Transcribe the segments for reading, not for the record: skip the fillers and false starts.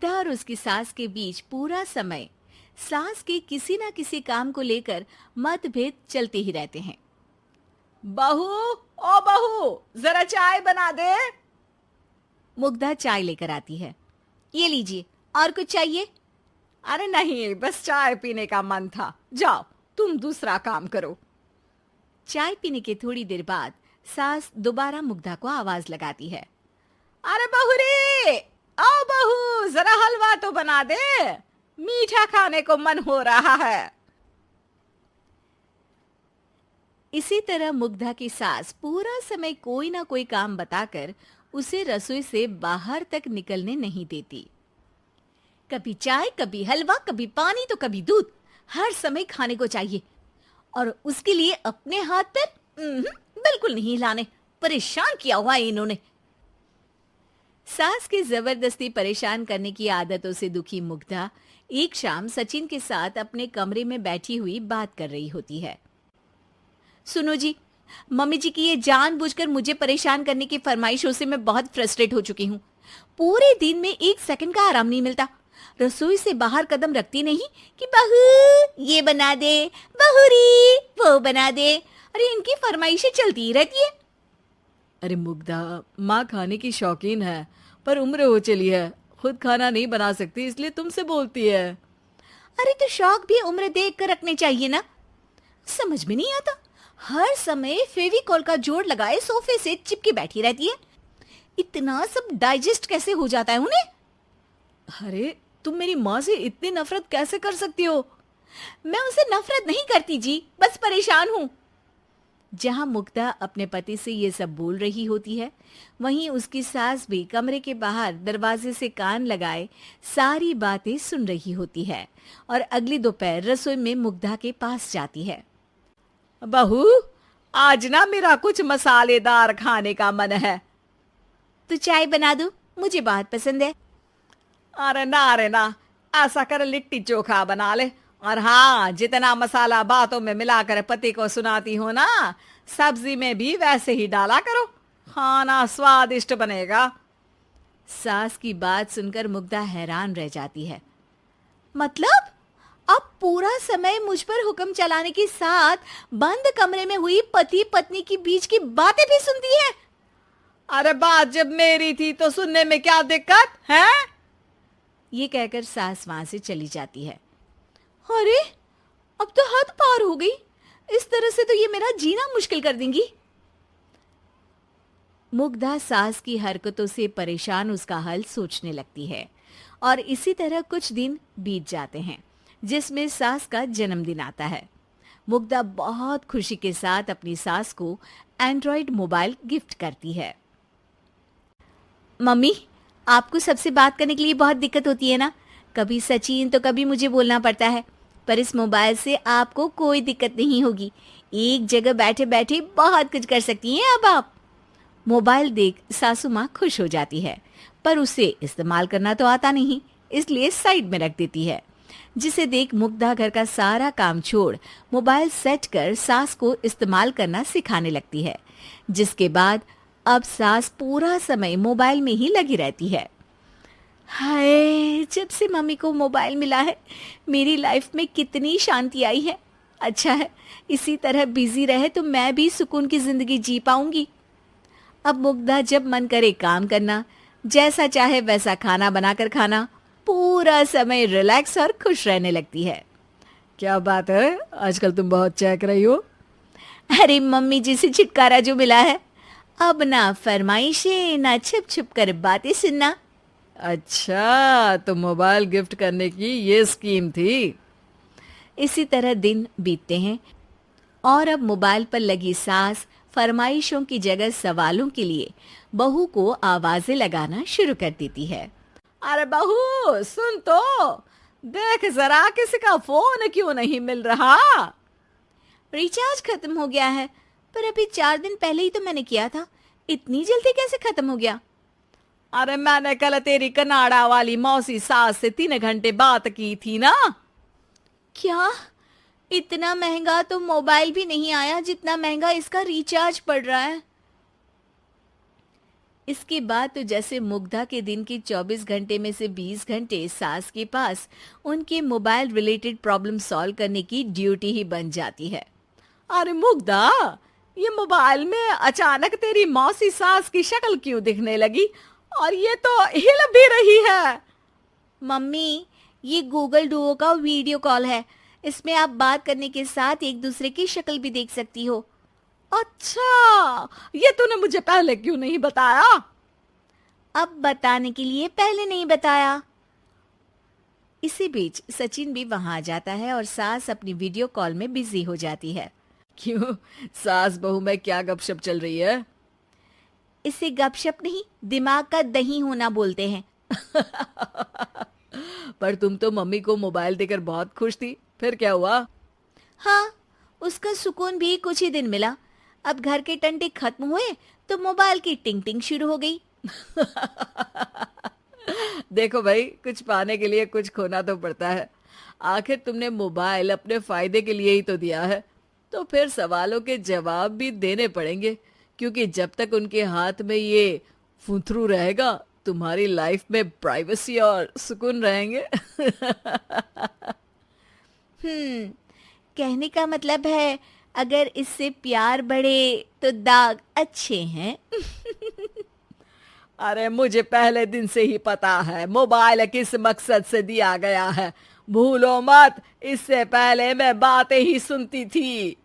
मुग्धा और उसकी सास के बीच पूरा समय सास के किसी ना किसी काम को लेकर मतभेद चलते ही रहते हैं। बहू, ओ बहू, जरा चाय बना दे। मुग्धा चाय लेकर आती है। ये लीजिए, और कुछ चाहिए? अरे नहीं, बस चाय पीने का मन था। जाओ, तुम दूसरा काम करो। चाय पीने के थोड़ी देर बाद सास दोबारा मुग्धा को आवाज लगाती है। अरे बहू रे, आओ बहू, जरा हलवा तो बना दे, मीठा खाने को मन हो रहा है। इसी तरह मुग्धा की सास पूरा समय कोई ना कोई काम बताकर उसे रसोई से बाहर तक निकलने नहीं देती। कभी चाय, कभी हलवा, कभी पानी तो कभी दूध, हर समय खाने को चाहिए और उसके लिए अपने हाथ पैर बिल्कुल नहीं हिलाने। परेशान किया हुआ है इन्होंने। सास की जबरदस्ती परेशान करने की आदतों से दुखी मुग्धा एक शाम सचिन के साथ अपने कमरे में बैठी हुई बात कर रही होती है। सुनो जी, मम्मी जी की ये जानबूझकर मुझे परेशान करने की फरमाइशों से मैं बहुत फ्रस्ट्रेट हो चुकी हूँ। पूरे दिन में एक सेकंड का आराम नहीं मिलता। रसोई से बाहर कदम रखती नहीं कि बहू ये बना दे, बहुरी वो बना दे। अरे इनकी फरमाइशें चलती ही रहती है। अरे मुग्धा, माँ खाने की शौकीन है, पर उम्र हो चली है, खुद खाना नहीं बना सकती, इसलिए तुमसे बोलती है। अरे तो शौक भी उम्र देख कर रखने चाहिए ना। समझ में नहीं आता, हर समय फेविकॉल का जोड़ लगाए सोफे से चिपकी बैठी रहती है। इतना सब डाइजेस्ट कैसे हो जाता है उन्हें? अरे तुम मेरी माँ से इतनी नफरत कैसे कर सकती हो? मैं उनसे नफरत नहीं करती जी, बस परेशान हूँ। जहां मुग्धा अपने पति से ये सब बोल रही होती है, वहीं उसकी सास भी कमरे के बाहर दरवाजे से कान लगाए सारी बातें सुन रही होती है और अगली दोपहर रसोई में मुग्धा के पास जाती है। बहू, आज ना मेरा कुछ मसालेदार खाने का मन है। तो चाय बना दूं? मुझे बहुत पसंद है। अरे ना, ऐसा कर लिट्टी चोखा बना ले। और हाँ, जितना मसाला बातों में मिलाकर पति को सुनाती हो ना, सब्जी में भी वैसे ही डाला करो, खाना स्वादिष्ट बनेगा। सास की बात सुनकर मुग्धा हैरान रह जाती है। मतलब अब पूरा समय मुझ पर हुक्म चलाने के साथ बंद कमरे में हुई पति पत्नी की बीच की बातें भी सुनती है? अरे बात जब मेरी थी तो सुनने में क्या दिक्कत है? ये कहकर सास वहां से चली जाती है। अरे अब तो हद पार हो गई, इस तरह से तो ये मेरा जीना मुश्किल कर देंगी। मुग्धा सास की हरकतों से परेशान उसका हल सोचने लगती है और इसी तरह कुछ दिन बीत जाते हैं, जिसमें सास का जन्मदिन आता है। मुग्धा बहुत खुशी के साथ अपनी सास को एंड्रॉयड मोबाइल गिफ्ट करती है। मम्मी, आपको सबसे बात करने के लिए बहुत दिक्कत होती है ना, कभी सचिन तो कभी मुझे बोलना पड़ता है, पर इस मोबाइल से आपको कोई दिक्कत नहीं होगी। एक जगह बैठे बैठे बहुत कुछ कर सकती हैं अब आप। मोबाइल देख सासू माँ खुश हो जाती है, पर उसे इस्तेमाल करना तो आता नहीं, इसलिए साइड में रख देती है। जिसे देख मुग्धा घर का सारा काम छोड़ मोबाइल सेट कर सास को इस्तेमाल करना सिखाने लगती है, जिसके बाद अब सास पूरा समय मोबाइल में ही लगी रहती है। हाय, जब से मम्मी को मोबाइल मिला है मेरी लाइफ में कितनी शांति आई है। अच्छा है, इसी तरह बिजी रहे तो मैं भी सुकून की जिंदगी जी पाऊंगी। अब मुग्धा जब मन करे काम करना, जैसा चाहे वैसा खाना बनाकर खाना, पूरा समय रिलैक्स और खुश रहने लगती है। क्या बात है, आजकल तुम बहुत चहक रही हो। अरे मम्मी जी से छुटकारा जो मिला है, अब ना फरमाइशें ना छुप छुप कर बातें सुनना। अच्छा, तो मोबाइल गिफ्ट करने की ये स्कीम थी। इसी तरह दिन बीतते हैं और अब मोबाइल पर लगी सास फरमाइशों की जगह सवालों के लिए बहू को आवाजें लगाना शुरू कर देती है। अरे बहू सुन तो, देख जरा किसी का फोन क्यों नहीं मिल रहा? रिचार्ज खत्म हो गया है, पर अभी 4 दिन पहले ही तो मैंने किया था, इतनी जल्दी कैसे खत्म हो गया? अरे मैंने कल तेरी कनाडा वाली मौसी सास से 3 घंटे बात की थी ना। क्या? इतना महंगा तो मोबाइल भी नहीं आया जितना महंगा इसका रिचार्ज पड़ रहा है। इसके बाद तो जैसे मुग्धा के दिन के 24 घंटे में से 20 घंटे सास के पास उनके मोबाइल रिलेटेड प्रॉब्लम सॉल्व करने की ड्यूटी ही बन जाती है। अरे मुग्धा, ये मोबाइल में अचानक तेरी मौसी सास की शक्ल क्यों दिखने लगी? और ये तो हिल भी रही है। मम्मी, ये गूगल डुओ का वीडियो कॉल है। इसमें आप बात करने के साथ एक दूसरे की शक्ल भी देख सकती हो। अच्छा, ये तूने मुझे पहले क्यों नहीं बताया? अब बताने के लिए पहले नहीं बताया। इसी बीच सचिन भी वहां आ जाता है और सास अपनी वीडियो कॉल में बिजी हो जाती है। क्यों, सास बहू में क्या गपशप चल रही है? इसे गपशप नहीं, दिमाग का दही होना बोलते हैं। पर तुम तो मम्मी को मोबाइल देकर बहुत खुश थी, फिर क्या हुआ? हाँ, उसका सुकून भी कुछ ही दिन मिला। अब घर के टंटे खत्म हुए तो मोबाइल की टिंग टिंग शुरू हो गई। देखो भाई, कुछ पाने के लिए कुछ खोना तो पड़ता है। आखिर तुमने मोबाइल अपने फायदे के लिए ही तो दिया है, तो फिर सवालों के जवाब भी देने पड़ेंगे, क्योंकि जब तक उनके हाथ में ये फुंथरू रहेगा, तुम्हारी लाइफ में प्राइवेसी और सुकून रहेंगे। कहने का मतलब है अगर इससे प्यार बढ़े तो दाग अच्छे हैं। अरे मुझे पहले दिन से ही पता है मोबाइल किस मकसद से दिया गया है। भूलो मत, इससे पहले मैं बातें ही सुनती थी।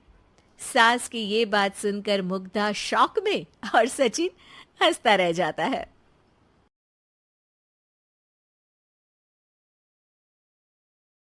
सास की ये बात सुनकर मुग्धा शॉक में और सचिन हंसता रह जाता है।